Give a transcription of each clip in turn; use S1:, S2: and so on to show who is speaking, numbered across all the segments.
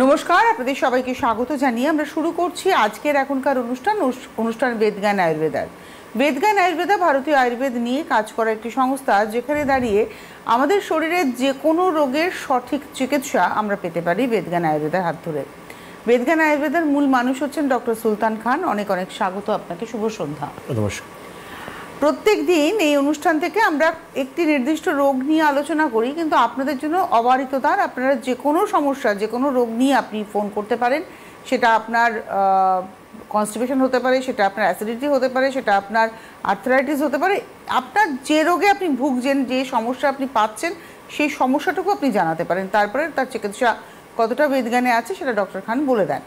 S1: নমস্কার, আপনাদের সবাইকে স্বাগত জানিয়ে আমরা শুরু করছি আজকের এখনকার অনুষ্ঠান বেদজ্ঞান আয়ুর্বেদার। বেদজ্ঞান আয়ুর্বেদা ভারতীয় আয়ুর্বেদ নিয়ে কাজ করা একটি সংস্থা, যেখানে দাঁড়িয়ে আমাদের শরীরের যে কোনো রোগের সঠিক চিকিৎসা আমরা পেতে পারি বেদজ্ঞান আয়ুর্বেদার হাত ধরে। বেদজ্ঞান আয়ুর্বেদার মূল মানুষ হচ্ছেন ডক্টর সুলতান খান। অনেক অনেক স্বাগত আপনাকে, শুভ সন্ধ্যা।
S2: নমস্কার।
S1: প্রত্যেক দিন এই অনুষ্ঠান থেকে আমরা একটি নির্দিষ্ট রোগ নিয়ে আলোচনা করি, কিন্তু আপনাদের জন্য অবারিততার, আপনারা যে কোনো সমস্যা, যে কোনো রোগ নিয়ে আপনি ফোন করতে পারেন। সেটা আপনার কনস্টিপেশন হতে পারে, সেটা আপনার অ্যাসিডিটি হতে পারে, সেটা আপনার আর্থ্রাইটিস হতে পারে। আপনার যে রোগে আপনি ভুগছেন, যে সমস্যা আপনি পাচ্ছেন, সেই সমস্যাটুকু আপনি জানাতে পারেন। তারপরে তার চিকিৎসা কতটা বেদজ্ঞানে আছে সেটা ডক্টর খান বলে দেন।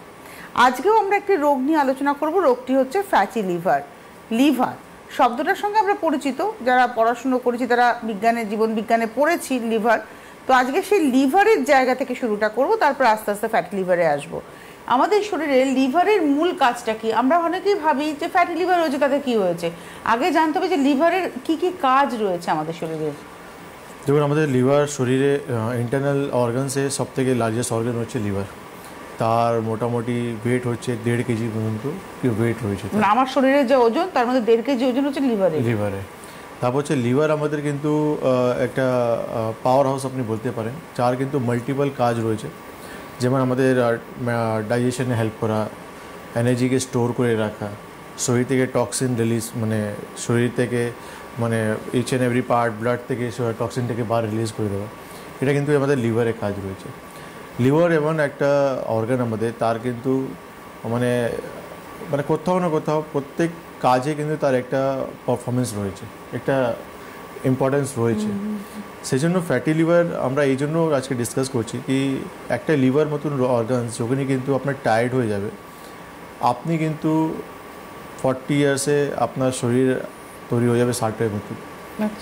S1: আজকেও আমরা একটি রোগ নিয়ে আলোচনা করব। রোগটি হচ্ছে ফ্যাটি লিভার। লিভার শব্দটার সঙ্গে আমরা পরিচিত, যারা পড়াশুনো করেছি, তারা বিজ্ঞানে, জীবন বিজ্ঞানে পড়েছি লিভার। তো আজকে সেই লিভারের জায়গা থেকে শুরুটা করব, তারপর আস্তে আস্তে ফ্যাটি লিভারে আসবো। আমাদের শরীরে লিভারের মূল কাজটা কি? আমরা অনেকেই ভাবি যে ফ্যাটি লিভার হয়েছে, তাতে কি হয়েছে। আগে জানতে হবে যে লিভারের কি কি কাজ রয়েছে আমাদের শরীরে।
S2: দেখুন, আমাদের লিভার শরীরে ইন্টারনাল অর্গানসে সব থেকে লার্জেস্ট অর্গান হচ্ছে লিভার। তার মোটামুটি ওয়েট হচ্ছে 1.5 কেজি পর্যন্ত ওয়েট রয়েছে।
S1: আমার শরীরের যে ওজন, তার মধ্যে 1.5 কেজি ওজন হচ্ছে লিভারে।
S2: তারপর হচ্ছে লিভার আমাদের কিন্তু একটা পাওয়ার হাউস আপনি বলতে পারেন, যার কিন্তু মাল্টিপল কাজ রয়েছে। যেমন আমাদের ডাইজেশনে হেল্প করা, এনার্জিকে স্টোর করে রাখা, শরীর থেকে টক্সিন রিলিজ, মানে শরীর থেকে মানে each and every part, blood থেকে টক্সিনটাকে বার রিলিজ করে দেওয়া, এটা কিন্তু আমাদের লিভারের কাজ রয়েছে। লিভার এমন একটা অর্গান আমাদের, তার কিন্তু মানে মানে কোথাও না কোথাও প্রত্যেক কাজে কিন্তু তার একটা পারফরমেন্স রয়েছে, একটা ইম্পর্টেন্স রয়েছে। সেই জন্য ফ্যাটি লিভার আমরা এই জন্য আজকে ডিসকাস করছি কি একটা লিভার মতন অর্গানস যখনই কিন্তু আপনার টায়ার্ড হয়ে যাবে, আপনি কিন্তু 40 ইয়ার্সে আপনার শরীর তৈরি হয়ে যাবে 60-এর মতন,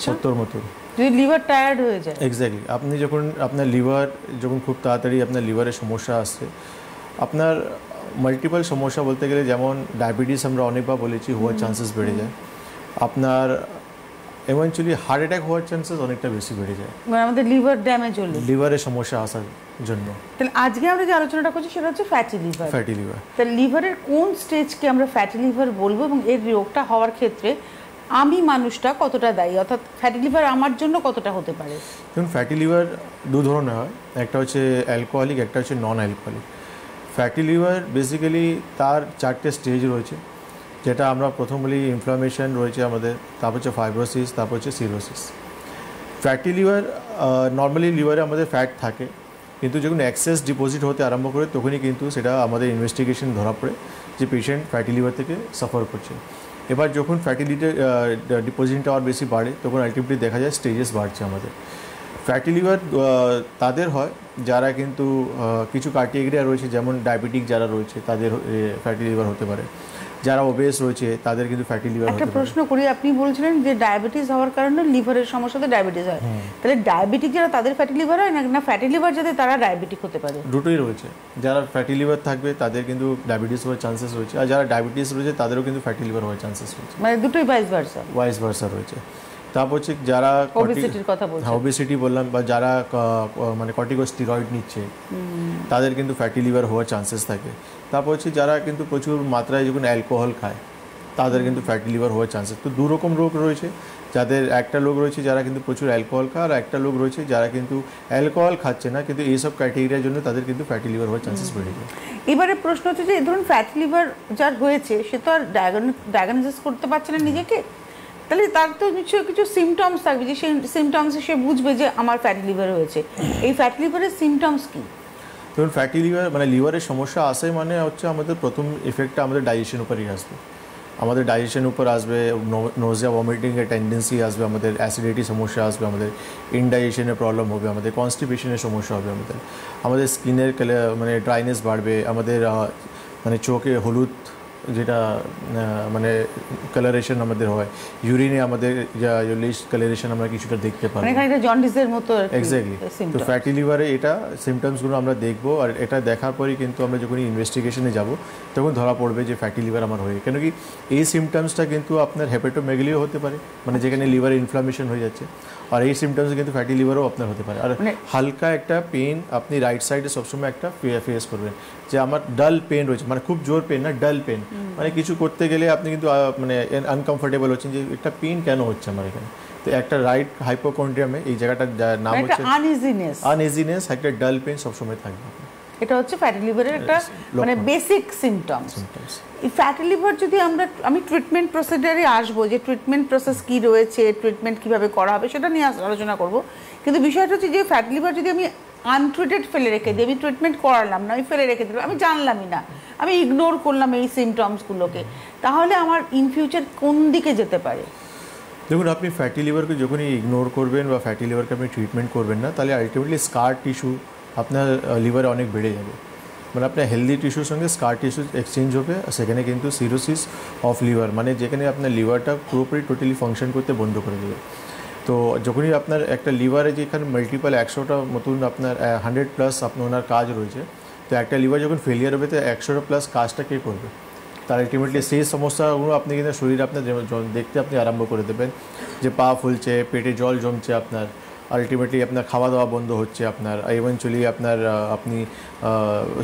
S2: 70 মতন,
S1: যদি লিভার টায়ার্ড হয়ে যায়।
S2: এক্স্যাক্টলি। আপনি যখন আপনার লিভার যখন খুব তাড়াতাড়ি আপনার লিভারের সমস্যা আসছে, আপনার মাল্টিপল সমস্যা বলতে গেলে যেমন ডায়াবেটিস আমরা অনেকবার বলেছি হওয়ার চান্সেস বেড়ে যায়, আপনার ইভেনচুয়ালি হার্ট অ্যাটাক হওয়ার চান্সেস অনেকটা বেশি বেড়ে যায়,
S1: মানে আমাদের লিভার ড্যামেজ হলে,
S2: লিভারের সমস্যা আসার জন্য।
S1: তাহলে আজকে আমরা যে আলোচনাটা করছি সেটা হচ্ছে ফ্যাটি লিভার।
S2: ফ্যাটি লিভার,
S1: তাহলে লিভারের কোন স্টেজকে আমরা ফ্যাটি লিভার বলবো, এবং এর রোগটা হওয়ার ক্ষেত্রে আমি মানুষটা কতটা দায়ী, অর্থাৎ ফ্যাটি লিভার আমার জন্য কতটা হতে পারে?
S2: দেখুন, ফ্যাটি লিভার দু ধরনের হয়, একটা হচ্ছে অ্যালকোহলিক, একটা হচ্ছে non alcoholic. Fatty liver basically তার 4টে স্টেজ রয়েছে, যেটা আমরা প্রথম বলি ইনফ্লামেশন রয়েছে আমাদের, তারপর হচ্ছে ফাইব্রোসিস, তারপর হচ্ছে সিরোসিস। ফ্যাটি লিভার নর্মালি লিভারে আমাদের ফ্যাট থাকে, কিন্তু যখন এক্সেস ডিপোজিট হতে আরম্ভ করে তখনই কিন্তু সেটা আমাদের ইনভেস্টিগেশন ধরা পড়ে যে পেশেন্ট ফ্যাটি লিভার থেকে সাফার করছে। এবার যখন ফ্যাটি ডিপোজিটটা আর বেশি বাড়ে, তখন আলটিমেটলি দেখা যায় স্টেজেস বাড়ছে আমাদের। ফ্যাটি লিভার তাদের হয় যারা কিন্তু কিছু ক্রাইটেরিয়া রয়েছে, যেমন ডায়াবেটিক যারা রয়েছে তাদের ফ্যাটি লিভার হতে পারে, যারা ওবেস রয়েছে তাদের কিন্তু ফ্যাটি লিভার হতে পারে।
S1: একটা প্রশ্ন করি, আপনি বলছিলেন যে ডায়াবেটিস হওয়ার কারণে লিভারের সমস্যাতে ডায়াবেটিস হয়, তাহলে ডায়াবেটিক যারা তাদের ফ্যাটি লিভার হয়, না ফ্যাটি লিভার যাদের তারা ডায়াবেটিক হতে পারে?
S2: দুটোই রয়েছে। যারা ফ্যাটি লিভার থাকবে তাদের কিন্তু ডায়াবেটিস হওয়ার চান্সেস রয়েছে, আর যারা ডায়াবেটিস রয়েছে তাদেরও কিন্তু ফ্যাটি লিভার হওয়ার চান্সেস রয়েছে,
S1: মানে দুটোই ভাইস ভার্সা
S2: রয়েছে। তারপর হচ্ছে যারা
S1: ওবেসিটির কথা বলছেন,
S2: ওবেসিটি বললাম, বা যারা মানে কর্টিকোস্টেরয়েড নিচ্ছে তাদের কিন্তু ফ্যাটি লিভার হওয়ার চান্সেস থাকে। তারপর হচ্ছে যারা কিন্তু প্রচুর মাত্রায় যখন অ্যালকোহল খায় তাদের কিন্তু ফ্যাটি লিভার হওয়ার চান্সেস। তো দু রকম রোগ রয়েছে, যাদের একটা লোক রয়েছে যারা কিন্তু প্রচুর অ্যালকোহল খায়, আর একটা লোক রয়েছে যারা কিন্তু অ্যালকোহল খাচ্ছে না, কিন্তু এইসব ক্রাইটেরিয়ার জন্য তাদের কিন্তু ফ্যাটি লিভার হওয়ার চান্সেস বেড়ে যায়।
S1: এবারে প্রশ্ন হচ্ছে যে ধরুন ফ্যাটি লিভার যার হয়েছে, সে তো আর ডায়াগনোসিস করতে পারছে না নিজেকে, তাহলে তার তো নিশ্চয়ই কিছু সিমটমস থাকবে, যে সেই সিমটমসে সে বুঝবে যে আমার ফ্যাটি লিভার হয়েছে। এই ফ্যাটি লিভারের সিমটমস কি?
S2: ধরুন, ফ্যাটি লিভার মানে লিভারের সমস্যা আসে মানে হচ্ছে আমাদের প্রথম এফেক্টটা আমাদের ডাইজেশন উপরেই আসবে। আমাদের ডাইজেশন উপর আসবে, নোজিয়া ভমিটিংয়ের টেন্ডেন্সি আসবে, আমাদের অ্যাসিডিটি সমস্যা আসবে, আমাদের ইনডাইজেশনের প্রবলেম হবে, আমাদের কনস্টিপেশনের সমস্যা হবে, আমাদের স্কিনের মানে ড্রাইনেস বাড়বে, আমাদের মানে চোখে হলুদ যেটা মানে কালারেশন আমাদের হয়, ইউরিনে আমাদের লিস্ট কালারেশন আমরা কিছুটা দেখতে পারি,
S1: মানে এটা জন্ডিসের মতো
S2: এক্স্যাক্টলি। তো ফ্যাটি লিভারে এটা সিমটমসগুলো আমরা দেখবো, আর এটা দেখার পরেই কিন্তু আমরা যখন ইনভেস্টিগেশনে যাব তখন ধরা পড়বে যে ফ্যাটি লিভার আমার হয়ে। কেন কি এই সিমটমসটা কিন্তু আপনার হেপাটোমেগালিও হতে পারে, মানে যেখানে লিভারে ইনফ্লামেশন হয়ে যাচ্ছে, আর এই সিমটমস কিন্তু ফ্যাটি লিভারও আপনার হতে পারে। আর হালকা একটা পেন আপনি রাইট সাইডে সবসময় একটা ফেস করবেন, যে আমার ডাল পেন রয়েছে, মানে খুব জোর পেন না, ডাল পেন, মানে কিছু করতে গেলে আপনি কিন্তু মানে আনকমফোর্টেবল হচ্ছেন যে একটা পেন কেন হচ্ছে আমার এখানে। তো একটা রাইট হাইপোকন্ড্রিয়ামে এই জায়গাটার নাম হচ্ছে আনইজিনেস, একটা ডাল পেন সবসময় থাকবে।
S1: এটা হচ্ছে ফ্যাটি লিভারের একটা মানে বেসিক সিমটমস। এই ফ্যাটি লিভার যদি আমি ট্রিটমেন্ট প্রসিডিউরে আসবো, যে ট্রিটমেন্ট প্রসেস কি রয়েছে, ট্রিটমেন্ট কিভাবে করা হবে সেটা নিয়ে আলোচনা করব। কিন্তু বিষয়টা হচ্ছে যে ফ্যাটি লিভার যদি আমি আনট্রিটেড ফেলে রেখে দিই, আমি ট্রিটমেন্ট করালাম না, আমি ফেলে রেখে দিলাম, আমি জানলামই না, আমি ইগনোর করলাম এই সিমটমসগুলোকে, তাহলে আমার ইন ফিউচার কোন দিকে যেতে পারে?
S2: দেখুন, আপনি ফ্যাটি লিভারকে যখনই ইগনোর করবেন বা ফ্যাটি লিভারকে আপনি ট্রিটমেন্ট করবেন না, তাহলে আলটিমেটলি স্কার টিস্যু আপনার লিভারে অনেক বেড়ে যাবে। মানে আপনার হেলদি টিস্যুর সঙ্গে স্কার টিস্যু এক্সচেঞ্জ হবে, সেখানে কিন্তু সিরোসিস অফ লিভার, মানে যেখানে আপনার লিভারটা পুরোপুরি টোটালি ফাংশন করতে বন্ধ করে দেবে। তো যখনই আপনার একটা লিভারে যেখানে মাল্টিপল 100টা মতন আপনার 100+ আপনার ওনার কাজ রয়েছে, তো একটা লিভার যখন ফেলিয়ার হবে তো 100+ কাজটা কে করবে? তার আলটিমেটলি সেই সমস্যাগুলো আপনি কিন্তু শরীরে আপনার দেখতে আপনি আরম্ভ করে দেবেন, যে পা ফুলছে, পেটে জল জমছে আপনার, আলটিমেটলি আপনার খাওয়া দাওয়া বন্ধ হচ্ছে আপনার, ইভেনচুয়ালি আপনার আপনি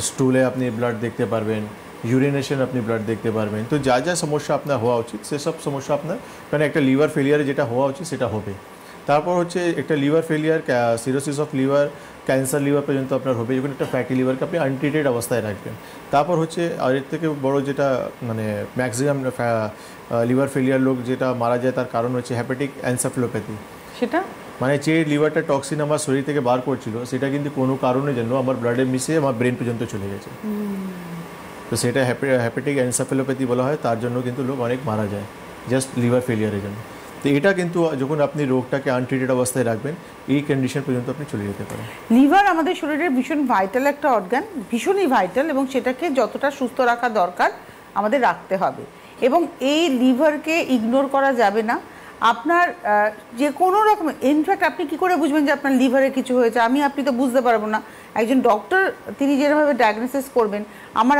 S2: স্টুলে আপনি ব্লাড দেখতে পারবেন, ইউরিনেশন আপনি ব্লাড দেখতে পারবেন। তো যা যা সমস্যা আপনার হওয়া উচিত সেসব সমস্যা আপনার, কারণ একটা লিভার ফেলিয়ারে যেটা হওয়া উচিত সেটা হবে। তারপর হচ্ছে একটা liver failure, cirrhosis of liver, cancer liver পর্যন্ত আপনার হবে, যখন একটা ফ্যাটি লিভারকে আপনি আনট্রিটেড অবস্থায় রাখবেন। তারপর হচ্ছে আর এর থেকে বড় যেটা মানে ম্যাক্সিমাম লিভার ফেলিয়ার লোক যেটা মারা যায় তার কারণ হচ্ছে হেপাটিক এনসেফালোপ্যাথি।
S1: সেটা
S2: মানে যে লিভারটা টক্সিন আমার শরীর থেকে বার করছিল, সেটা কিন্তু কোনো কারণের জন্য আমার ব্লাডে মিশে আমার ব্রেন পর্যন্ত চলে গেছে। তো সেটা হেপাটিক এনসেফালোপ্যাথি বলা হয়, তার জন্য কিন্তু লোক অনেক মারা যায় জাস্ট লিভার ফেলিয়ারের জন্য। তো এটা কিন্তু যখন আপনি রোগটাকে আনট্রিটেড অবস্থায় রাখবেন, এই কন্ডিশন পর্যন্ত আপনি চলে যেতে পারেন।
S1: লিভার আমাদের শরীরের ভীষণ ভাইটাল একটা অর্গান, ভীষণই ভাইটাল, এবং সেটাকে যতটা সুস্থ রাখা দরকার আমাদের রাখতে হবে, এবং এই লিভারকে ইগনোর করা যাবে না। আপনার যে কোনো রকম, ইনফ্যাক্ট আপনি কি করে বুঝবেন যে আপনার লিভারে কিছু হয়েছে? আপনি তো বুঝতে পারবো না। একজন ডক্টর তিনি যেভাবে ডায়াগনোসিস করবেন,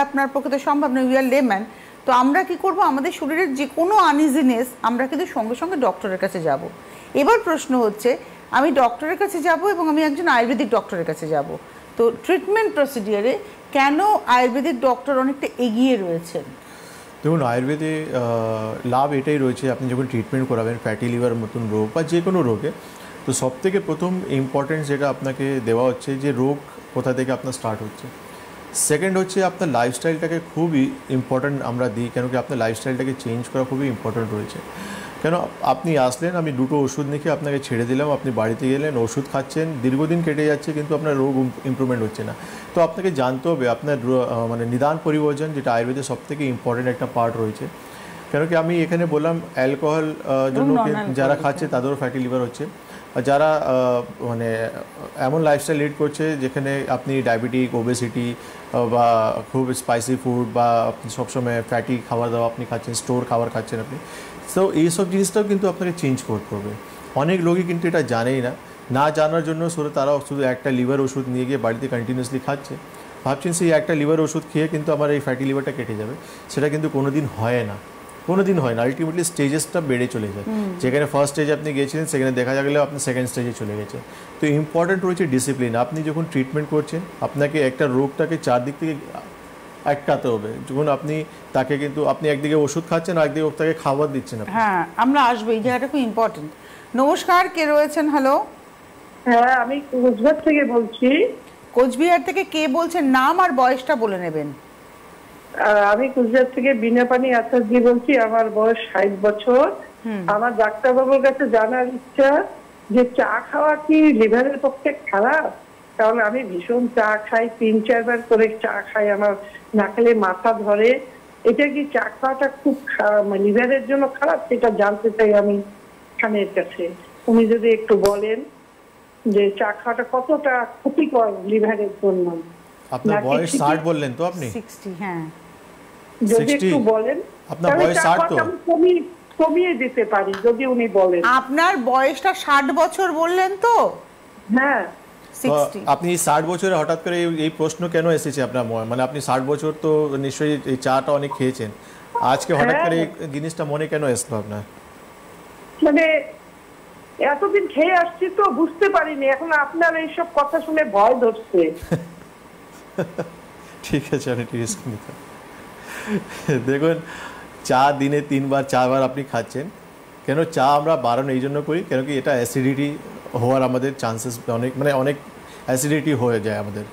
S1: আপনার পক্ষে তো সম্ভব নয়, উই আর লেম্যান। তো আমরা কি করব, আমাদের শরীরের যে কোনো আনইজিনেস আমরা কিন্তু সঙ্গে সঙ্গে ডক্টরের কাছে যাব। এবার প্রশ্ন হচ্ছে, আমি ডক্টরের কাছে যাব এবং আমি একজন আয়ুর্বেদিক ডক্টরের কাছে যাব, তো ট্রিটমেন্ট প্রসিডিওরে কেন আয়ুর্বেদিক ডক্টর অনেকটা এগিয়ে রয়েছেন?
S2: দেখুন, আয়ুর্বেদে লাভ এটাই রয়েছে, আপনি যখন ট্রিটমেন্ট করাবেন ফ্যাটি লিভার মতন রোগ বা যে কোনো রোগে, তো সবথেকে প্রথম ইম্পর্টেন্স যেটা আপনাকে দেওয়া হচ্ছে যে রোগ কোথা থেকে আপনার স্টার্ট হচ্ছে। সেকেন্ড হচ্ছে আপনার লাইফস্টাইলটাকে খুবই ইম্পর্ট্যান্ট আমরা দিই, কেন কি আপনার লাইফস্টাইলটাকে চেঞ্জ করা খুবই ইম্পর্ট্যান্ট রয়েছে। কেন আপনি আসলেন, আমি দুটো ওষুধ লিখে আপনাকে ছেড়ে দিলাম, আপনি বাড়িতে গেলেন, ওষুধ খাচ্ছেন, দীর্ঘদিন কেটে যাচ্ছে কিন্তু আপনার রোগ ইমপ্রুভমেন্ট হচ্ছে না। তো আপনাকে জানতে হবে আপনার মানে নিদান পরিবর্জন, যেটা আয়ুর্বেদের সবথেকে ইম্পর্টেন্ট একটা পার্ট রয়েছে। কেন কি আমি এখানে বললাম অ্যালকোহল জন্য যারা খাচ্ছে তাদেরও ফ্যাটি লিভার হচ্ছে, আর যারা মানে এমন লাইফস্টাইল লিড করছে যেখানে আপনি ডায়াবেটিক, ওবেসিটি বা খুব স্পাইসি ফুড বা আপনি সবসময় ফ্যাটি খাবার দাওয়া আপনি খাচ্ছেন, স্টোর খাবার খাচ্ছেন আপনি, তো এইসব জিনিসটাও কিন্তু আপনাকে চেঞ্জ করতে হবে। অনেক লোকই কিন্তু এটা জানেই না জানার জন্য তারা শুধু একটা লিভার ওষুধ নিয়ে গিয়ে বাড়িতে কন্টিনিউসলি খাচ্ছে, ভাবছেন সেই একটা লিভার ওষুধ খেয়ে কিন্তু আমার এই ফ্যাটি লিভারটা কেটে যাবে। সেটা কিন্তু কোনোদিন হয় না। আলটিমেটলি স্টেজেসটা বেড়ে চলে যায়। যেখানে ফার্স্ট স্টেজে আপনি গিয়েছিলেন সেখানে দেখা গেলেও আপনি সেকেন্ড স্টেজে চলে গেছে। তো ইম্পর্টেন্ট রয়েছে ডিসিপ্লিন। আপনি যখন ট্রিটমেন্ট করছেন আপনাকে একটা রোগটাকে চারদিক থেকে আটকাতে হবে। যখন আপনি তাকে কিন্তু আপনি একদিকে ওষুধ খাচ্ছেন আর একদিকে তাকে খাবার দিচ্ছেন।
S1: হ্যাঁ, আমরা আসবো, এই জায়গাটা খুব ইম্পর্টেন্ট। নমস্কার, কে রয়েছেন? হ্যালো।
S3: হ্যাঁ, আমি কোচবিহার থেকে বলছি।
S1: কোচবিহার থেকে কে বলছেন? নাম আর বয়সটা বলে নেবেন।
S3: আমি কোচবিহার থেকে বিনাপানি আচার্য বলছি। আমার বয়স 60 বছর। আমার ডাক্তারবাবুর কাছে জানার ইচ্ছা যে চা খাওয়া কি লিভারের পক্ষে খারাপ? কারণ আমি ভীষণ চা খাই, 3-4 বার করে চা খাই, আমার না খেলে মাথা ধরে। এটা কি চা খাওয়াটা খুব লিভারের জন্য খারাপ? সেটা জানতে চাই আমি খানের কাছে। উনি যদি একটু বলেন যে চা খাওয়াটা কতটা ক্ষতিকর লিভারের জন্য।
S2: আপনার বয়স 60 বললেন তো আপনি?
S1: 60, হ্যাঁ।
S3: যদি
S2: 60?
S3: একটু বলেন
S2: আপনার
S3: তাহলে
S2: বয়স
S3: চা
S2: 60 তো?
S3: খাওয়াটা আমি কমিয়ে দিতে পারি যদি উনি বলেন।
S1: আপনার বয়সটা 60 বছর বললেন তো?
S3: হ্যাঁ।
S2: তো
S1: 60।
S2: আপনি 60 বছরে হঠাৎ করে এই প্রশ্ন কেন এসেছে আপনার মানে আপনি 60 বছর তো নিশ্চয়ই এই চাটা অনেক খেয়েছেন, আজকে হঠাৎ করে এই জিনিসটা মনে কেন আসলো আপনার?
S3: মানে এতদিন খেয়ে আসছি তো বুঝতে পারিনি, এখন আপনার এইসব কথা শুনে ভয় ধরছে।
S2: ঠিক আছে, আমি রিস্ক নিতে। দেখুন, চা দিনে 3 বার 4 বার আপনি খাচ্ছেন, কেন চা আমরা বারণ এই জন্য করি কেন কি এটা অ্যাসিডিটি হওয়ার আমাদের চান্সেস অনেক অ্যাসিডিটি হয়ে যায় আমাদের।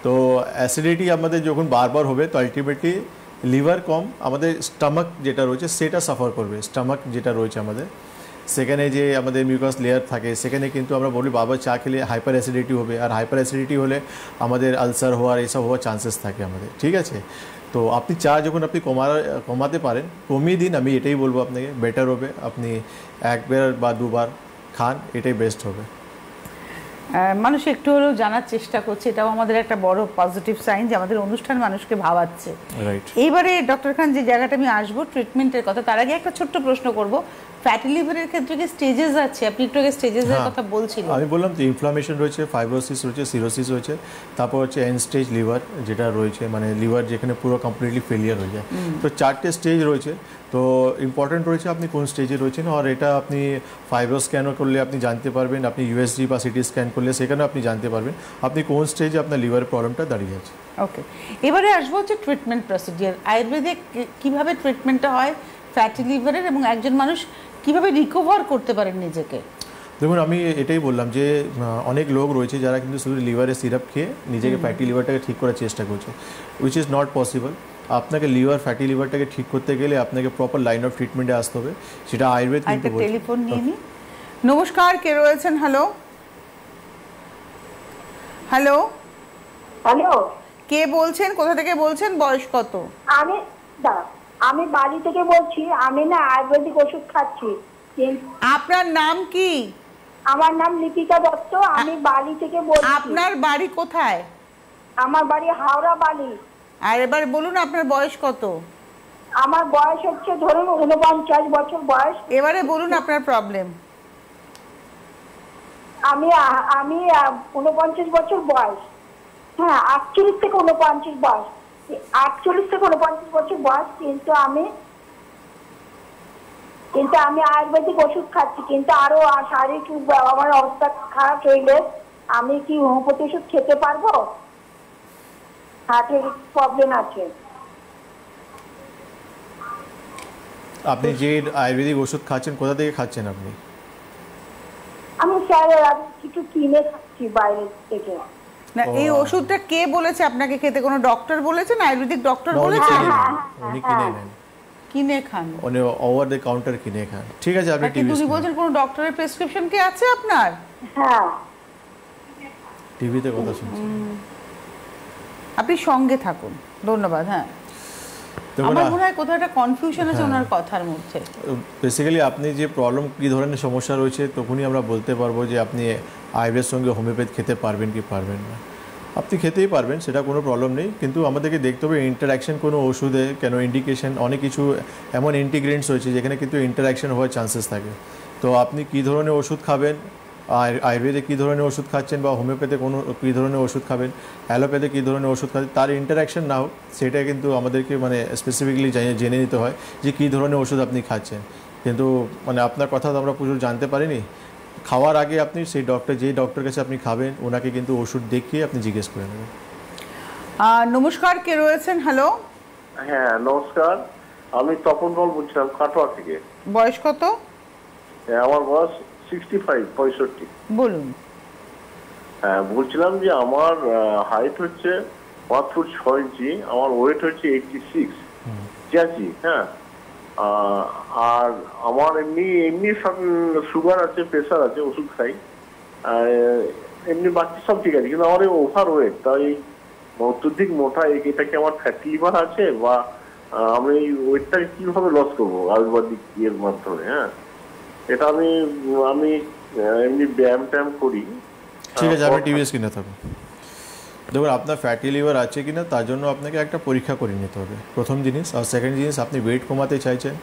S2: তো অ্যাসিডিটি আমাদের যখন বারবার হবে তো আলটিমেটলি লিভার কম, আমাদের স্টমাক যেটা রয়েছে সেটা সাফার করবে। স্টমাক যেটা রয়েছে আমাদের, সেখানে যে আমাদের মিউকাস লেয়ার থাকে সেখানে কিন্তু আমরা বলি বাবা চা খেলে হাইপার অ্যাসিডিটি হবে, আর হাইপার অ্যাসিডিটি হলে আমাদের আলসার হওয়ার এসব হওয়ার চান্সেস থাকে আমাদের। ঠিক আছে, তো আপনি চা যখন আপনি কমাতে পারেন কমিয়ে দিন, আমি এটাই বলবো আপনাকে, বেটার হবে আপনি 1 বার বা 2 বার খান, এটাই বেস্ট হবে।
S1: মানুষ একটু হলেও জানার চেষ্টা করছে, এটাও আমাদের একটা বড় পজিটিভ সাইন যে আমাদের অনুষ্ঠান মানুষকে ভাবাচ্ছে।
S2: রাইট।
S1: এইবারে ডক্টর খান যে জায়গাটা আমি আসবো ট্রিটমেন্টের কথা, তার আগে একটা ছোট্ট প্রশ্ন করব। ফ্যাটি লিভারের ক্ষেত্রে কি স্টেজেস আছে? আপনি একটু আগে স্টেজেসের কথা বলছিলেন।
S2: আমি বললাম তো ইনফ্লামেশন রয়েছে, ফাইব্রোসিস রয়েছে, সিরোসিস রয়েছে, তারপর হচ্ছে এন্ড স্টেজ লিভার যেটা রয়েছে, মানে লিভার যেখানে পুরো কমপ্লিটলি ফেলিয়ার হয়ে যায়। তো 4টে স্টেজ রয়েছে, তো ইম্পর্টেন্ট রয়েছে আপনি কোন স্টেজে রয়েছেন, আর এটা আপনি ফাইব্রো স্ক্যান করলে আপনি জানতে পারবেন, আপনি ইউএসজি বা সিটি স্ক্যান করলে সেখানেও আপনি জানতে পারবেন আপনি কোন স্টেজে আপনার লিভারের প্রবলেমটা দাঁড়িয়ে আছে।
S1: ওকে, এবারে আসবো হচ্ছে ট্রিটমেন্ট প্রসিডিওর। আয়ুর্বেদে কিভাবে ট্রিটমেন্টটা হয় ফ্যাটি লিভারের, এবং একজন মানুষ কিভাবে রিকভার করতে পারেন নিজেকে?
S2: দেখুন, আমি এটাই বললাম যে অনেক লোক রয়েছে যারা কিন্তু শুধু লিভারের সিরাপ খেয়ে নিজেকে ফ্যাটি লিভারটাকে ঠিক করার চেষ্টা করছে, উইচ ইজ নট পসিবল। আপনাকে ফ্যাটি লিভারটাকে ঠিক করতে গেলে আপনাকে প্রপার লাইন অফ ট্রিটমেন্টে আসতে হবে, সেটা আয়ুর্বেদ কিন্তু বলছে।
S1: টেলিফোন নিয়ে নি। নমস্কার, কে রয়েছেন? হ্যালো হ্যালো
S4: হ্যালো,
S1: কে বলছেন, কোথা থেকে বলছেন, বয়স কত?
S4: আমি বাড়ি থেকে বলছি। আমি না আয়ুর্বেদিক ওষুধ খাচ্ছি।
S1: আপনার নাম কি?
S4: আমার নাম লিপিকা দত্ত, আমি বাড়ি থেকে বলছি।
S1: আপনার বাড়ি কোথায়?
S4: আমার বাড়ি হাওড়া বালি।
S1: আর এবার বলুন আপনার বয়স কত?
S4: আমার বয়স হচ্ছে ধরুন 49 বছর বয়স।
S1: এবারে বলুন আপনার প্রবলেম।
S4: আমি 49 বছর বয়স। হ্যাঁ, 48 থেকে 49 বয়স, 48 থেকে 49 বছর বয়স। কিন্তু আমি আয়ুর্বেদিক ওষুধ খাচ্ছি, কিন্তু আরো শারীরিক আমার অবস্থা খারাপ হইলে আমি কি হোমিওপ্যাথি ওষুধ খেতে পারবো? হার্টের প্রবলেম আছে।
S2: আপনি যে আয়ুর্বেদিক ওষুধ খাচ্ছেন কোথা থেকে খাচ্ছেন আপনি?
S4: আমি স্যার কিছু কিনে খাচ্ছি বাইরে থেকে।
S1: না, এই ওষুধটা কে বলেছে আপনাকে খেতে? কোনো ডক্টর বলেছেন? আয়ুর্বেদিক ডক্টর বলেছে?
S2: উনি কিনে নেন,
S1: কিনে খান,
S2: উনি ওভার দ্য কাউন্টার কিনে খান। ঠিক আছে, আপনি
S1: কিন্তু
S2: টিভি
S1: উনি বলছেন কোনো ডক্টরের প্রেসক্রিপশন কি আছে আপনার?
S4: হ্যাঁ,
S2: টিভিতে কথা শুনছেন।
S1: আপনি সঙ্গে থাকুন, ধন্যবাদ। হ্যাঁ, আমার মনে হয় কোথাও একটা কনফিউশন আছে ওনার কথার মধ্যে।
S2: বেসিক্যালি আপনি যে প্রবলেম কী ধরনের সমস্যা রয়েছে তখনই আমরা বলতে পারবো যে আপনি আয়ুর্বেদের সঙ্গে হোমিওপ্যাথি খেতে পারবেন কি পারবেন না। আপনি খেতেই পারবেন, সেটা কোনো প্রবলেম নেই, কিন্তু আমাদেরকে দেখতে হবে ইন্টারাকশন কোনো ওষুধে কেন ইন্ডিকেশন, অনেক কিছু এমন ইন্টিগ্রেন্টস রয়েছে যেখানে কিন্তু ইন্টারাকশন হওয়ার চান্সেস থাকে। তো আপনি কী ধরনের ওষুধ খাবেন, আয়ুর্বেদে কী ধরনের ওষুধ খাচ্ছেন, বা হোমিওপ্যাথি কোনো কী ধরনের ওষুধ খাবেন, অ্যালোপ্যাথি কী ধরনের ওষুধ খাচ্ছেন, তার ইন্টারাকশন না হোক সেটা কিন্তু আমাদেরকে স্পেসিফিকলি জেনে নিতে হয় যে কী ধরনের ওষুধ আপনি খাচ্ছেন। কিন্তু আপনার কথা তো আমরা পুরো জানতে পারিনি। খাওয়ার আগে আপনি সেই যেই ডক্টর কাছে আপনি খাবেন ওনাকে কিন্তু ওষুধ দেখিয়ে আপনি জিজ্ঞেস করে নেবেন।
S1: নমস্কার, কে রয়েছেন? হ্যালো।
S5: হ্যাঁ নমস্কার, আমি তপন বল বলছিলাম কাটোয়া থেকে।
S1: বয়স কত?
S5: আমার বয়স 65
S1: বলুন।
S5: হ্যাঁ, বলছিলাম যে আমার হাইট হচ্ছে 5 ফুট 6 ইঞ্চি, আমার ওয়েট হচ্ছে 86 হ্যাঁ। আর আমার এমনি সব সুগার আছে, প্রেশার আছে, ওষুধ খাই, এমনি বাকি সব ঠিক আছে, কিন্তু আমার ওভার ওয়েট, তাই অত্যধিক মোটা, এটা কি আমার ফ্যাটি লিভার আছে, বা আমি এই ওয়েটটাকে কিভাবে লস করবো আয়ুর্বেদিক এর মাধ্যমে? হ্যাঁ, এটা আমি এমনি ব্যায়াম ট্যায়াম করি।
S2: ঠিক আছে, আপনি টিভি স্ক্রিনে থাকুন। দেখুন আপনার ফ্যাটি লিভার আছে কি না তার জন্য আপনাকে একটা পরীক্ষা করে নিতে হবে প্রথম জিনিস। আর সেকেন্ড জিনিস, আপনি ওয়েট কমাতে চাইছেন,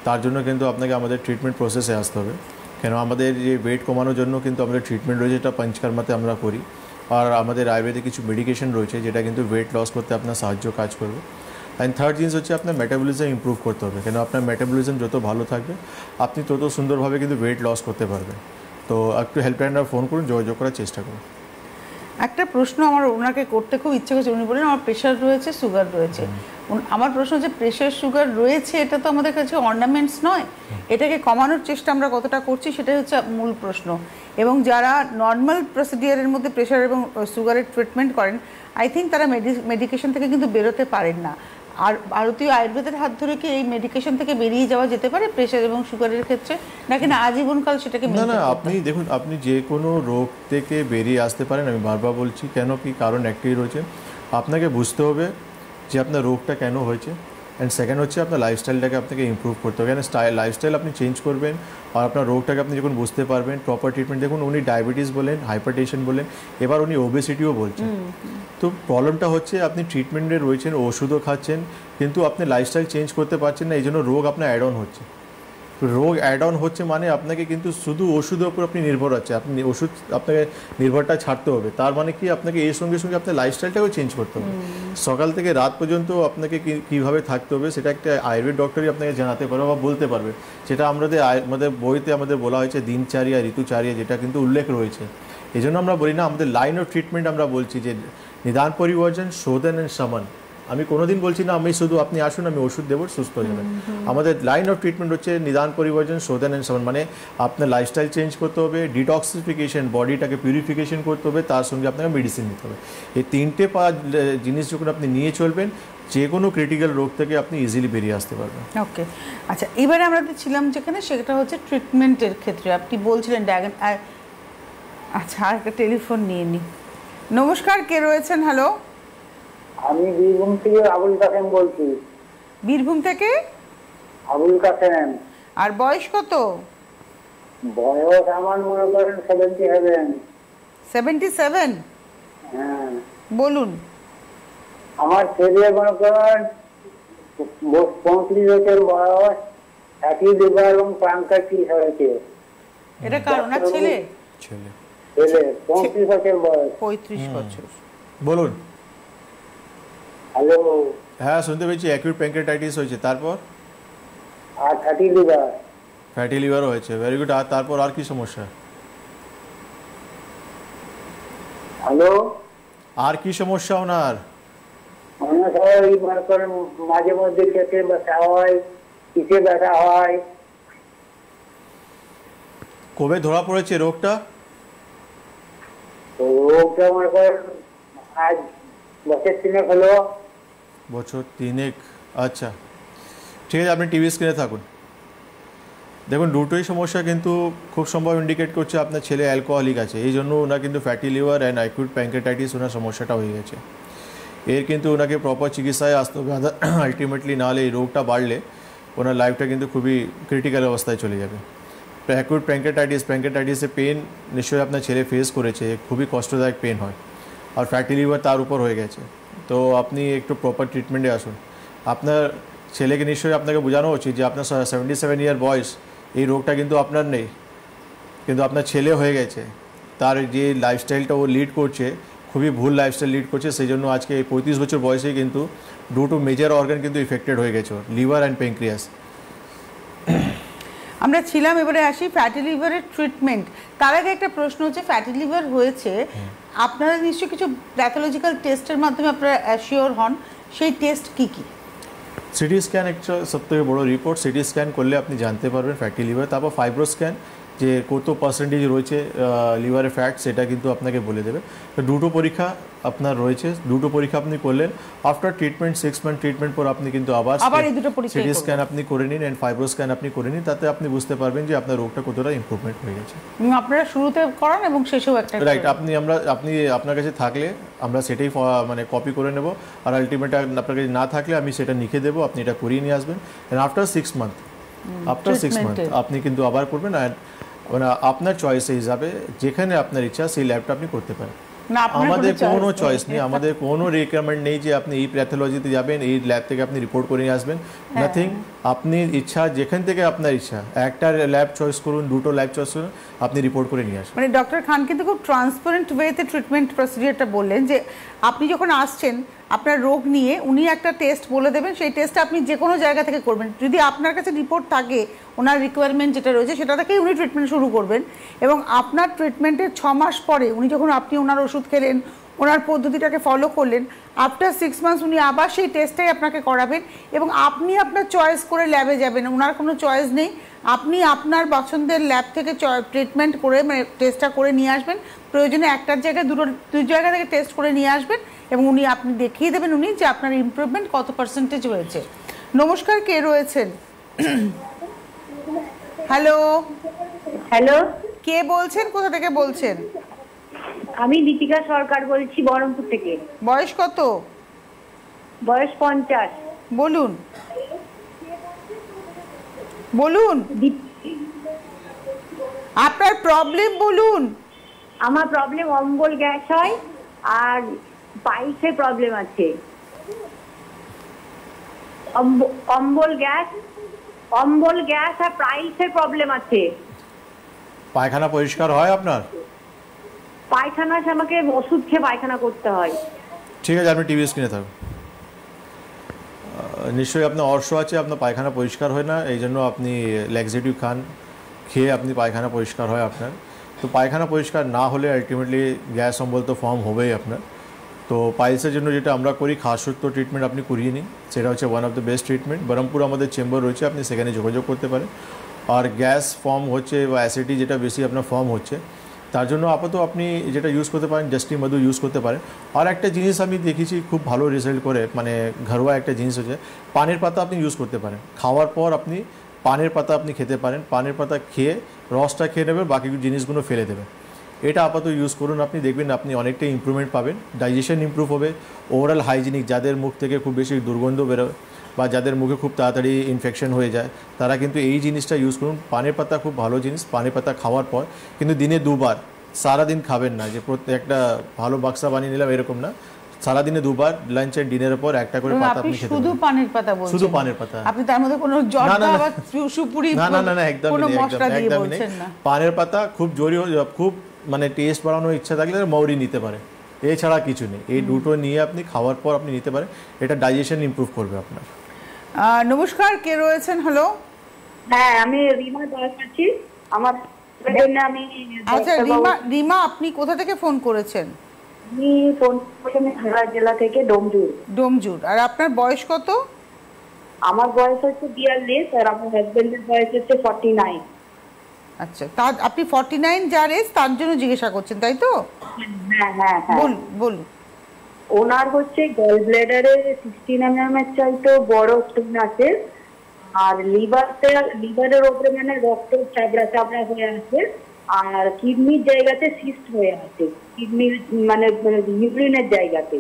S2: তার জন্য কিন্তু আপনাকে আমাদের ট্রিটমেন্ট প্রসেসে আসতে হবে। কেন আমাদের যে ওয়েট কমানোর জন্য কিন্তু আমাদের ট্রিটমেন্ট রয়েছে, যেটা পঞ্চকর্মাতে আমরা করি। আর আমাদের আয়ুর্বেদিক কিছু মেডিকেশন রয়েছে যেটা কিন্তু ওয়েট লস করতে আপনার সাহায্য কাজ করবে। অ্যান্ড থার্ড জিনিস হচ্ছে আপনার মেটাবলিজম ইমপ্রুভ করতে হবে। কেন আপনার মেটাবলিজম যত ভালো থাকবে আপনি তত সুন্দরভাবে কিন্তু ওয়েট লস করতে পারবেন। তো একটু হেল্পলাইনে ফোন করুন, যোগাযোগ করার চেষ্টা করুন।
S1: একটা প্রশ্ন আমার ওনাকে করতে খুব ইচ্ছে করছে। উনি বললেন আমার প্রেশার রয়েছে, সুগার রয়েছে। আমার প্রশ্ন হচ্ছে প্রেশার সুগার রয়েছে এটা তো আমাদের কাছে অর্নামেন্টস নয়, এটাকে কমানোর চেষ্টা আমরা কতটা করছি সেটাই হচ্ছে মূল প্রশ্ন। এবং যারা নর্মাল প্রসিডিওরের মধ্যে প্রেশার এবং সুগারের ট্রিটমেন্ট করেন, আই থিঙ্ক তারা মেডিকেশন থেকে কিন্তু বেরোতে পারেন না। আর ভারতীয় আয়ুর্বেদের হাত ধরে কি এই মেডিকেশন থেকে বেরিয়ে যাওয়া যেতে পারে প্রেশার এবং সুগারের ক্ষেত্রে, নাকি না আজীবনকাল সেটাকে?
S2: না, আপনি দেখুন, আপনি যে কোনো রোগ থেকে বেরিয়ে আসতে পারেন, আমি বারবার বলছি। কেন কি কারণ একটাই রয়েছে, আপনাকে বুঝতে হবে যে আপনার রোগটা কেন হয়েছে। অ্যান্ড সেকেন্ড হচ্ছে আপনার লাইফস্টাইলটাকে আপনাকে ইমপ্রুভ করতে হবে। কেন লাইফস্টাইল আপনি চেঞ্জ করবেন আর আপনার রোগটাকে আপনি যখন বুঝতে পারবেন, প্রপার ট্রিটমেন্ট। দেখুন উনি ডায়াবেটিস বলেন, হাইপারটেনশন বলেন, এবার উনি ওবেসিটিও বলছেন। তো প্রবলেমটা হচ্ছে আপনি ট্রিটমেন্টে রয়েছেন, ওষুধও খাচ্ছেন, কিন্তু আপনি লাইফস্টাইল চেঞ্জ করতে পারছেন না, এই জন্য রোগ আপনার অ্যাড অন হচ্ছে। রোগ অ্যাড অন হচ্ছে মানে আপনাকে কিন্তু শুধু ওষুধের উপর আপনি নির্ভর হচ্ছে, আপনি ওষুধ আপনাকে নির্ভরটা ছাড়তে হবে। তার মানে কি আপনাকে এর সঙ্গে সঙ্গে আপনার লাইফস্টাইলটাও চেঞ্জ করতে হবে। সকাল থেকে রাত পর্যন্ত আপনাকে কীভাবে থাকতে হবে সেটা একটা আয়ুর্বেদ ডক্টরই আপনাকে জানাতে পারবে বা বলতে পারবে। সেটা আমাদের বইতে আমাদের বলা হয়েছে দিনচার্য়া, ঋতুচার্য়া, যেটা কিন্তু উল্লেখ রয়েছে। এই জন্য আমরা বলি না, আমাদের লাইন অফ ট্রিটমেন্ট আমরা বলছি যে নিদান পরিবর্জন, শোধন অ্যান্ড শমন। আমি কোনোদিন বলছি না আমি শুধু আপনি আসুন আমি ওষুধ দেবো সুস্থ হয়ে যাবেন। আমাদের লাইন অফ ট্রিটমেন্ট হচ্ছে নিদান পরিবর্জন, শোধন অ্যান্ড শমন। মানে আপনার লাইফস্টাইল চেঞ্জ করতে হবে, ডিটক্সিফিকেশন, বডিটাকে পিউরিফিকেশন করতে হবে, তার সঙ্গে আপনাকে মেডিসিন নিতে হবে। এই তিনটে জিনিস যখন আপনি নিয়ে চলবেন, যে কোনো ক্রিটিক্যাল রোগ থেকে আপনি ইজিলি বেরিয়ে আসতে পারবেন।
S1: ওকে, আচ্ছা, এবারে আমরা ছিলাম যেখানে, সেটা হচ্ছে ট্রিটমেন্টের ক্ষেত্রে। আপনি বলছিলেন আচ্ছা, আর একটা টেলিফোন নিয়ে নিই। নমস্কার, কে রয়েছেন? হ্যালো,
S6: আমি বীরভূম থেকে আবুল কাসেম বলছি।
S1: বীরভূম থেকে
S6: আবুল কাসেম।
S1: আর বয়স কত?
S6: বয়স আমার মনে করেন 77।
S1: 77?
S6: হ্যাঁ,
S1: বলুন।
S6: আমার ছেলে মনে করেন 35 বছর বয়স, একই লিভার এবং প্যানক্রিয়াস হয়েছে।
S1: এটা কার? ওনার ছেলে?
S2: ছেলে
S6: 35 বছর বয়স।
S1: 35 বছর।
S2: বলুন।
S6: হ্যালো,
S2: হ্যাঁ শুনতে পেয়েছি। অ্যাকিউট প্যানক্রিয়াটাইটিস হয়েছে, তারপর?
S6: আর ফ্যাটি লিভার।
S2: ফ্যাটি লিভারও হয়েছে, ভেরি গুড। আর তারপর আর কি সমস্যা?
S6: হ্যালো,
S2: আর কি সমস্যা ওনার?
S6: অনেক হয় মনে করেন মাঝে মধ্যে পেটে ব্যথা হয়, পিঠে ব্যথা হয়।
S2: কবে ধরা পড়েছে রোগটা?
S6: তো রোগটা মনে করেন আজ বছর 3 হলো।
S2: বছর 3? আচ্ছা, ঠিক আছে, আপনি টিভি স্ক্রিনে থাকুন। দেখুন দুটোই সমস্যা কিন্তু খুব সম্ভব ইন্ডিকেট করছে আপনার ছেলে অ্যালকোহলিক আছে, এই জন্য ওনার কিন্তু fatty liver and acute pancreatitis ওনার সমস্যাটা হয়ে গেছে। এর কিন্তু ওনাকে প্রপার চিকিৎসায় আসতে হবে, আলটিমেটলি নাহলে এই রোগটা বাড়লে ওনার লাইফটা কিন্তু খুবই ক্রিটিক্যাল অবস্থায় চলে যাবে। অ্যাকিউট প্যানক্রিয়াটাইটিসে পেন নিশ্চয়ই আপনার ছেলে ফেস করেছে, খুবই কষ্টদায়ক পেন হয়। আর ফ্যাটি লিভার তার উপর হয়ে গেছে, তো আপনি একটু প্রপার ট্রিটমেন্টে আসুন। আপনার ছেলেকে নিশ্চয়ই আপনাকে বোঝানো উচিত যে আপনার 77 ইয়ার বয়স, এই রোগটা কিন্তু আপনার নেই, কিন্তু আপনার ছেলে হয়ে গেছে। তার যে লাইফস্টাইলটা ও লিড করছে, খুবই ভুল লাইফস্টাইল লিড করছে, সেই জন্য আজকে এই 35 বছর বয়সেই কিন্তু 2 মেজর অর্গান কিন্তু ইফেক্টেড হয়ে গেছে, লিভার অ্যান্ড প্যানক্রিয়াস।
S1: আমরা ছিলাম, এবারে আসি ফ্যাটি লিভারের ট্রিটমেন্ট। তার আগে একটা প্রশ্ন হচ্ছে, ফ্যাটি লিভার হয়েছে, আপনারা নিশ্চয়ই কিছু প্যাথোলজিক্যাল টেস্টের মাধ্যমে আপনারা অ্যাসিওর হন, সেই টেস্ট কি কি?
S2: সিটি স্ক্যান একটা সবথেকে বড় রিপোর্ট। সিটি স্ক্যান করলে আপনি জানতে পারবেন ফ্যাটি লিভার। তারপর ফাইব্রো স্ক্যান, যে কত পার্সেন্টেজ রয়েছে লিভারে ফ্যাট, সেটা কিন্তু আপনাকে বলে দেবে। তো 2 পরীক্ষা আপনার রয়েছে, 2 পরীক্ষা আপনি করলেন। আফটার ট্রিটমেন্ট 6 মান্থ ট্রিটমেন্ট পর আপনি কিন্তু আবার
S1: এই দুটো পরীক্ষা
S2: সিটি স্ক্যান আপনি করে নিন অ্যান্ড ফাইব্রো স্ক্যান আপনি করে নিন, তাতে আপনি বুঝতে পারবেন যে আপনার রোগটা কতটা ইমপ্রুভমেন্ট হয়ে গেছে।
S1: আপনারা শুরুতে করান এবং শেষেও একটা
S2: রাইট। আপনি আপনার কাছে থাকলে আমরা সেটাই মানে কপি করে নেব, আর আলটিমেট আপনার কাছে না থাকলে আমি সেটা লিখে দেবো, আপনি এটা করিয়ে নিয়ে আসবেন। অ্যান্ড আফটার 6 মান্থ আপনি কিন্তু আবার করবেন। আর মানে আপনার চয়েস হিসাবে যেখানে আপনার ইচ্ছা সেই ল্যাবটা আপনি করতে পারেন।
S1: না, আপনার
S2: আমাদের
S1: কোনো
S2: কোনো
S1: choice
S2: চয়েস
S1: নেই।
S2: নেই, আমাদের কোনো রিকমেন্ড নেই যে আপনি এই প্যাথোলজিতে যাবেন, এই ল্যাব থেকে আপনি রিপোর্ট করে নিয়ে আসবেন, নাথিং। আপনি ইচ্ছা যেখান থেকে আপনার ইচ্ছা, একটা ল্যাব চয়েস করুন, দুটো ল্যাব চয়েস করুন, আপনি রিপোর্ট করে নিয়ে আসবেন।
S1: মানে ডক্টর খান কিন্তু খুব ট্রান্সপারেন্ট ওয়েতে ট্রিটমেন্ট প্রসিডিওরটা বললেন যে আপনি যখন আসছেন আপনার রোগ নিয়ে উনি একটা টেস্ট বলে দেবেন, সেই টেস্টটা আপনি যে কোনো জায়গা থেকে করবেন। যদি আপনার কাছে রিপোর্ট থাকে ওনার রিকোয়ারমেন্ট যেটা রয়েছে সেটা থেকেই উনি ট্রিটমেন্ট শুরু করবেন, এবং আপনার ট্রিটমেন্টের 6 মাস পরে উনি যখন আপনি ওনার ওষুধ খেলেন, ওনার পদ্ধতিটাকে ফলো করলেন, আফটার 6 মান্থস উনি আবার সেই টেস্টটাই আপনাকে করাবেন এবং আপনি আপনার চয়েস করে ল্যাবে যাবেন। ওনার কোনো চয়েস নেই, আপনি আপনার পছন্দের ল্যাব থেকে ট্রিটমেন্ট করে মানে টেস্টটা করে নিয়ে আসবেন। প্রয়োজনে একটার জায়গায় দুই জায়গা থেকে টেস্ট করে নিয়ে আসবেন এবং আপনি দেখিয়ে দেবেন উনি যে আপনার ইমপ্রুভমেন্ট কত পার্সেন্টেজ হয়েছে। নমস্কার, কে রয়েছেন? হ্যালো,
S7: হ্যালো,
S1: কে বলছেন, কোথা থেকে বলছেন?
S7: আমি দীপিকা সরকার বলছি বহরমপুর থেকে।
S1: বয়স কত?
S7: বয়স 50।
S1: বলুন বলুন আপনার প্রবলেম বলুন।
S7: আমার প্রবলেম অম্বল গ্যাস হয় আর পাইলসের প্রবলেম আছে। অম্বল গ্যাস আর পাইলসের প্রবলেম আছে।
S2: পায়খানা পরিষ্কার হয় আপনার?
S7: পায়খানা আমাকে ওষুধ খেয়ে পায়খানা করতে হয়।
S2: ঠিক আছে, আপনি টিভি স্ক্রিনে থাকুন। নিশ্চয়ই আপনার অর্শ আছে, আপনার পায়খানা পরিষ্কার হয় না, এই জন্য আপনি ল্যাক্সেটিভ খান, খেয়ে আপনি পায়খানা পরিষ্কার হয় আপনার। তো পায়খানা পরিষ্কার না হলে আলটিমেটলি গ্যাস অম্বল তো ফর্ম হবেই আপনার। তো পাইলসের জন্য যেটা আমরা করি, খাসযুক্ত ট্রিটমেন্ট আপনি করিয়ে নিন, সেটা হচ্ছে one of the best treatment. Baharampur আমাদের চেম্বার রয়েছে, আপনি সেখানে যোগাযোগ করতে পারেন। আর গ্যাস ফর্ম হচ্ছে বা অ্যাসিডিটি যেটা বেশি আপনার ফর্ম হচ্ছে, তার জন্য আপাতত আপনি যেটা ইউজ করতে পারেন, জাস্টি মধু ইউজ করতে পারেন। আর একটা জিনিস আমি দেখেছি খুব ভালো রেজাল্ট করে, মানে ঘরোয়া একটা জিনিস হচ্ছে পানের পাতা আপনি ইউজ করতে পারেন। খাওয়ার পর আপনি পানের পাতা আপনি খেতে পারেন, পানের পাতা খেয়ে রসটা খেয়ে নেবেন, বাকি জিনিসগুলো ফেলে দেবেন। এটা আপাতত ইউজ করুন, আপনি দেখবেন আপনি অনেকটাই ইমপ্রুভমেন্ট পাবেন, ডাইজেশন ইমপ্রুভ হবে, ওভারঅল হাইজিনিক, যাদের মুখ থেকে খুব বেশি দুর্গন্ধ বেরোয় বা যাদের মুখে খুব তাড়াতাড়ি ইনফেকশন হয়ে যায়, তারা কিন্তু এই জিনিসটা ইউজ করুন। পানের পাতা খুব ভালো জিনিস, পানের পাতা খাওয়ার পর কিন্তু দিনে 2 বার, সারাদিন খাবেন না যে একটা ভালো বাক্সা বানিয়ে নিলাম এরকম না, সারাদিনে 2 বার, লাঞ্চ এন্ড ডিনারের পর একটা করে পাতা আপনি খেতে
S1: শুধু
S2: পারেন।
S1: পানের পাতা বলছেন?
S2: শুধু পানের পাতা।
S1: আপনি তার মধ্যে কোনো জর্দা বা সুপুরি
S2: না একদম
S1: কোনো
S2: নেই,
S1: মশলা দিয়ে
S2: একদম নেই।
S1: বলছেন না?
S2: পানের পাতা খুব খুব মানে টেস্ট বাড়ানোর ইচ্ছা থাকলে মৌরি নিতে পারে, এছাড়া কিছু নেই। এই দুটো নিয়ে আপনি খাওয়ার পর আপনি নিতে পারেন, এটা ডাইজেশন ইমপ্রুভ করবে আপনার।
S1: নমস্কার, কে রয়েছেন? হ্যালো।
S7: হ্যাঁ, আমি রিমা দাস আছি। আমার জন্য আমি
S1: আচ্ছা রিমা, আপনি কোথা থেকে ফোন করেছেন?
S7: আমি ফোন করেছি হাওড়া জেলা থেকে,
S1: ডোমজুর। আর আপনার বয়স কত?
S7: আমার বয়স হচ্ছে 42 আর আমার হাজবেন্ডের বয়স হচ্ছে 49।
S1: আচ্ছা, আপনি 49 যার এজ তার জন্য জিজ্ঞাসা করছেন, তাই তো?
S7: হ্যাঁ,
S1: বলুন।
S7: ওনার হচ্ছে গল ব্লেডারে 16 mm এর চাইতে বড় স্টোন আছে, আর লিভারের উপরে মানে রক্ত চাবড়া হয়ে আছে, আর কিডনির জায়গাতে সিস্ট হয়ে আছে, কিডনির মানে ইউরিনের জায়গাতে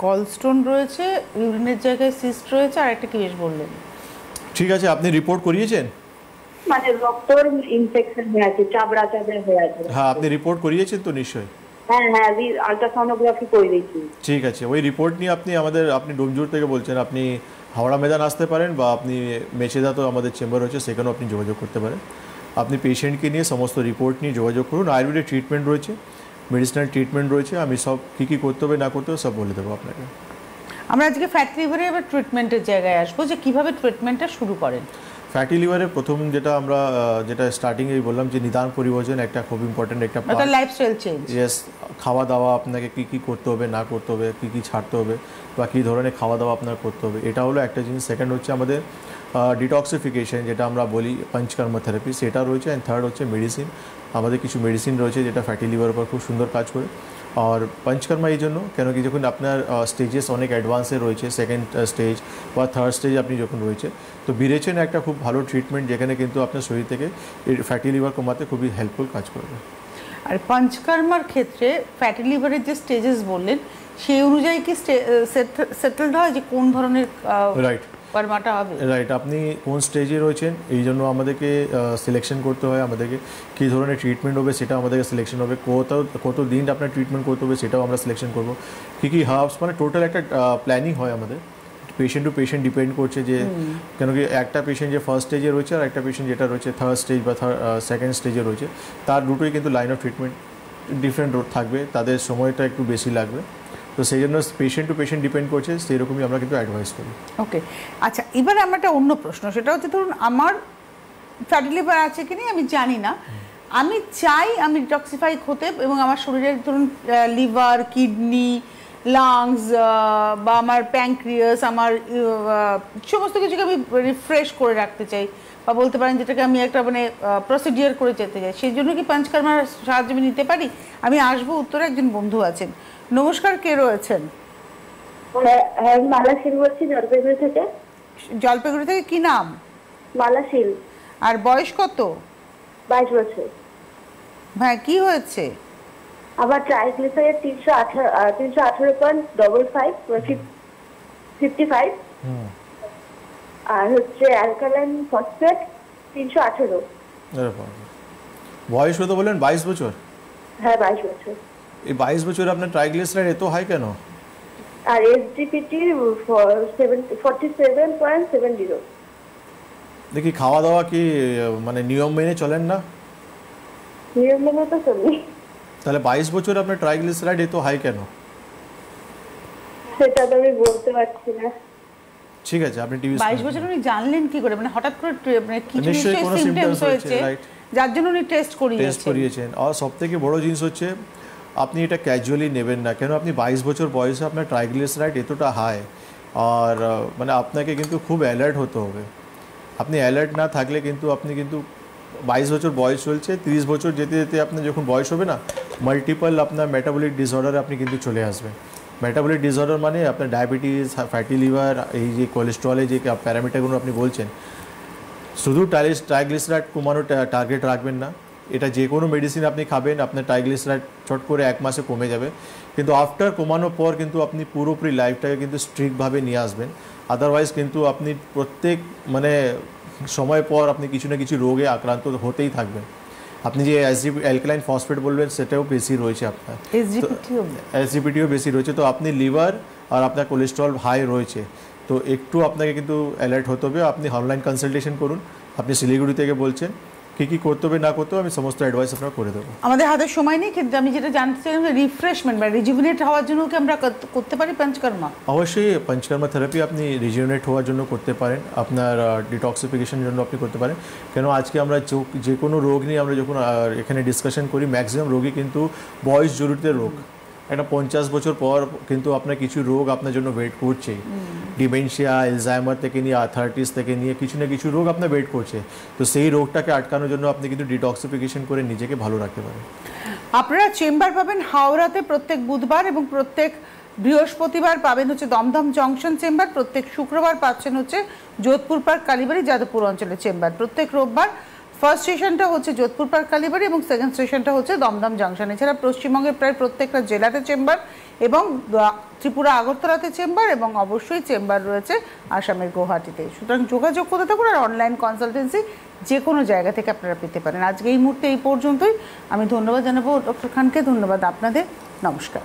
S1: গলস্টোন রয়েছে, ইউরিনের জায়গায় সিস্ট রয়েছে, আর একটা কি বেশ বললেন?
S2: ঠিক আছে, আপনি রিপোর্ট করিয়েছেন?
S7: মানে রক্তর ইনফেকশন হয়ে আছে, চাবড়া হয়ে আছে।
S2: হ্যাঁ, আপনি রিপোর্ট করিয়েছেন তো নিশ্চয়ই?
S7: হ্যাঁ, আল্ট্রাসোনোগ্রাফি করে দিয়েছি।
S2: ঠিক আছে, ওই রিপোর্ট নিয়ে আপনি ডোমজুর থেকে বলছেন, আপনি হাওড়া ময়দান আসতে পারেন বা আপনি মেচেদা তো আমাদের চেম্বার রয়েছে, সেখানেও আপনি যোগাযোগ করতে পারেন। আপনি পেশেন্টকে নিয়ে সমস্ত রিপোর্ট নিয়ে যোগাযোগ করুন। আয়ুর্বেদিক ট্রিটমেন্ট রয়েছে, মেডিসিনাল ট্রিটমেন্ট রয়েছে, আমি সব কী করতে হবে না করতে হবে সব বলে দেবো আপনাকে।
S1: আমরা আজকে ফ্যাটি লিভারে এবার ট্রিটমেন্টের জায়গায় আসবো, যে কীভাবে ট্রিটমেন্টটা শুরু করেন।
S2: ফ্যাটি লিভারের প্রথম যেটা স্টার্টিংয়েই বললাম যে নিদান পরিবর্জন একটা খুব ইম্পর্টেন্ট একটা
S1: লাইফস্টাইল চেঞ্জ।
S2: ইয়েস, খাওয়া দাওয়া আপনাকে কী করতে হবে না করতে হবে, কী ছাড়তে হবে বা কী ধরনের খাওয়া দাওয়া আপনার করতে হবে, এটা হলো একটা জিনিস। সেকেন্ড হচ্ছে আমাদের ডিটক্সিফিকেশন, যেটা আমরা বলি পঞ্চকর্ম থেরাপি, সেটা রয়েছে। অ্যান্ড থার্ড হচ্ছে মেডিসিন, আমাদের কিছু মেডিসিন রয়েছে যেটা ফ্যাটি লিভার উপর খুব সুন্দর কাজ করে। আর পঞ্চকর্মা এই জন্য কেন কি যখন আপনার স্টেজেস অনেক অ্যাডভান্সে রয়েছে, সেকেন্ড স্টেজ বা থার্ড স্টেজ আপনি যখন রয়েছে, তো বিরেচন একটা খুব ভালো ট্রিটমেন্ট, যেখানে কিন্তু আপনার শরীর থেকে এই ফ্যাটি লিভার কমাতে খুবই হেল্পফুল কাজ করবে।
S1: আর পঞ্চকর্মার ক্ষেত্রে ফ্যাটি লিভারের যে স্টেজেস বললেন, সেই অনুযায়ী কি সেটেলড হয় যে কোন ধরনের?
S2: রাইট,
S1: পারমাটা হবে?
S2: রাইট, আপনি কোন স্টেজে রয়েছেন এই জন্য আমাদেরকে সিলেকশন করতে হয়, আমাদেরকে কী ধরনের ট্রিটমেন্ট হবে সেটা আমাদেরকে সিলেকশন হবে, কত দিন আপনার ট্রিটমেন্ট করতে হবে সেটাও আমরা সিলেকশন করবো, কী হার্বস, মানে টোটাল একটা প্ল্যানিং হয় আমাদের। পেশেন্ট টু পেশেন্ট ডিপেন্ড করছে যে কেন কি একটা পেশেন্ট যে ফার্স্ট স্টেজে রয়েছে আর একটা পেশেন্ট যেটা রয়েছে থার্ড স্টেজ বা সেকেন্ড স্টেজে রয়েছে, তার দুটোই কিন্তু লাইন অফ ট্রিটমেন্ট ডিফারেন্ট থাকবে, তাদের সময়টা একটু বেশি লাগবে। তো সেই জন্য পেশেন্ট টু পেশেন্ট ডিপেন্ড করছে, সেই রকমই আমরা কিন্তু অ্যাডভাইস করি।
S1: ওকে, আচ্ছা এবারে আমার একটা অন্য প্রশ্ন, সেটা হচ্ছে ধরুন আমার ফ্যাটি লিভার আছে কি না আমি জানি না, আমি চাই আমি ডিটক্সিফাই হতে এবং আমার শরীরের ধরুন লিভার, কিডনি, লাংস বা আমার প্যাঙ্ক্রিয়াস, আমার সমস্ত কিছুকে আমি রিফ্রেশ করে রাখতে চাই, বা বলতে পারেন যেটাকে আমি একটা মানে প্রসিডিওর করে যেতে চাই, সেই জন্য কি পঞ্চকর্মার সাহায্য আমি নিতে পারি? আমি আসবো উত্তরে, একজন বন্ধু আছেন। নমস্কার, কে রয়েছেন?
S7: হ্যাঁ, মালা শীল বলছি, জলপাইগুড়ি থেকে।
S1: জলপাইগুড়ি থেকে, কি নাম?
S7: মালা শীল।
S1: আর বয়স কত?
S7: 22 বছর।
S1: হ্যাঁ, কি হয়েছে?
S7: আমার ট্রাইগ্লিসারাইড 318.55 আর হচ্ছে অ্যালকালাইন ফসফেট 318।
S2: বয়স কত বললেন? 22 বছর?
S7: হ্যাঁ, 22 বছর।
S2: এই 22 বছর আপনার ট্রাইগ্লিসারাইড এত হাই কেন?
S7: আর এসজিপিটি 47.70।
S2: দেখি খাওয়া দাওয়া কি মানে নিয়ম মেনে চলেন না?
S7: নিয়ম মেনে তো চলি।
S2: তাহলে 22 বছর আপনার ট্রাইগ্লিসারাইড এত হাই কেন?
S7: সেটা তো আমি বলতে পারছি না।
S2: ঠিক আছে, আপনি টিভি
S1: 22 বছর উনি জানলেন কি করে? মানে হঠাৎ করে মানে কিছু
S2: নিশ্চয়ই কোনো
S1: সিম্পটমস
S2: symptoms
S1: হয়েছে
S2: রাইট,
S1: যার জন্য উনি টেস্ট
S2: করিয়েছেন। আর সবথেকে বড় জিনিস হচ্ছে আপনি এটা ক্যাজুয়ালি নেবেন না, কেন আপনি 22 বছর বয়সে আপনার ট্রাইগ্লিসারাইড এতটা হাই, আর মানে আপনাকে কিন্তু খুব অ্যালার্ট হতে হবে। আপনি অ্যালার্ট না থাকলে কিন্তু আপনি কিন্তু 22 বছর বয়স চলছে, 30 বছর যেতে যেতে আপনার যখন বয়স হবে না, মাল্টিপল আপনার মেটাবলিক ডিসঅর্ডারে আপনি কিন্তু চলে আসবেন। মেটাবলিক ডিসঅর্ডার মানে আপনার ডায়াবেটিস, ফ্যাটি লিভার, এই যে কোলেস্ট্রলের যে প্যারামিটারগুলো আপনি বলছেন, শুধু ট্রাইগ্লিসারাইড কমানোর টার্গেট রাখবেন না। এটা যে কোনো মেডিসিন আপনি খাবেন, আপনার ট্রাইগ্লিসারাইড চট করে 1 মাসে কমে যাবে, কিন্তু আফটার কমানোর পর কিন্তু আপনি পুরোপুরি লাইফটাকে কিন্তু স্ট্রিক্টভাবে নিয়ে আসবেন। আদারওয়াইজ কিন্তু আপনি প্রত্যেক মানে সময় পর আপনি কিছু না কিছু রোগে আক্রান্ত হতেই থাকবেন। আপনি যে অ্যালকালাইন ফসফেট বলবেন সেটাও বেশি রয়েছে, আপনার এসজিপিটিও বেশি রয়েছে, তো আপনি লিভার আর আপনার কোলেস্ট্রল হাই রয়েছে, তো একটু আপনাকে কিন্তু অ্যালার্ট হতে হবে। আপনি অনলাইন কনসালটেশন করুন, আপনি শিলিগুড়ি থেকে বলছেন, কী করতে হবে না করতে হবে আমি সমস্ত অ্যাডভাইস আপনারা করে দেবো।
S1: আমাদের হাতে সময় নেই, কিন্তু আমি যেটা জানতে চাই রিফ্রেশমেন্ট বা রিজুভিনেট হওয়ার জন্য কি আমরা করতে পারি পঞ্চকর্মা?
S2: অবশ্যই পঞ্চকর্মা থেরাপি আপনি রিজুভিনেট হওয়ার জন্য করতে পারেন, আপনার ডিটক্সিফিকেশনের জন্য আপনি করতে পারেন। কেন আজকে আমরা যে কোনো রোগ নিয়ে আমরা যখন এখানে ডিসকাশন করি, ম্যাক্সিমাম রোগী কিন্তু বয়স জড়িত রোগ, একটা 50 বছর পর কিন্তু আপনার কিছু রোগ আপনার জন্য ওয়েট করছেই, ডিমেনশিয়া, এলজাইমার থেকে নিয়ে আর্থারাইটিস থেকে নিয়ে কিছু না কিছু রোগ আপনার ওয়েট করছে, তো সেই রোগটাকে আটকানোর জন্য আপনি কিন্তু ডিটক্সিফিকেশন করে নিজেকে ভালো রাখতে পারেন।
S1: আপনারা চেম্বার পাবেন হাওড়াতে প্রত্যেক বুধবার, এবং প্রত্যেক বৃহস্পতিবার পাবেন হচ্ছে দমদম জংশন চেম্বার, প্রত্যেক শুক্রবার পাচ্ছেন হচ্ছে যোধপুর পার্ক কালীবাড়ি যাদবপুর অঞ্চলের চেম্বার, প্রত্যেক রোববার ফার্স্ট স্টেশনটা হচ্ছে যোধপুর পার্ক কালীবাড়ি এবং সেকেন্ড স্টেশনটা হচ্ছে দমদম জংশন। এছাড়া পশ্চিমবঙ্গের প্রায় প্রত্যেকটা জেলাতে চেম্বার, এবং ত্রিপুরা আগরতলাতে চেম্বার, এবং অবশ্যই চেম্বার রয়েছে আসামের গুয়াহাটিতে। সুতরাং যোগাযোগ করতে থাকুন, আর অনলাইন কনসালটেন্সি যে কোনো জায়গা থেকে আপনারা পেতে পারেন। আজকে এই মুহূর্তে এই পর্যন্তই। আমি ধন্যবাদ জানাবো ডক্টর খানকে, ধন্যবাদ আপনাদের, নমস্কার।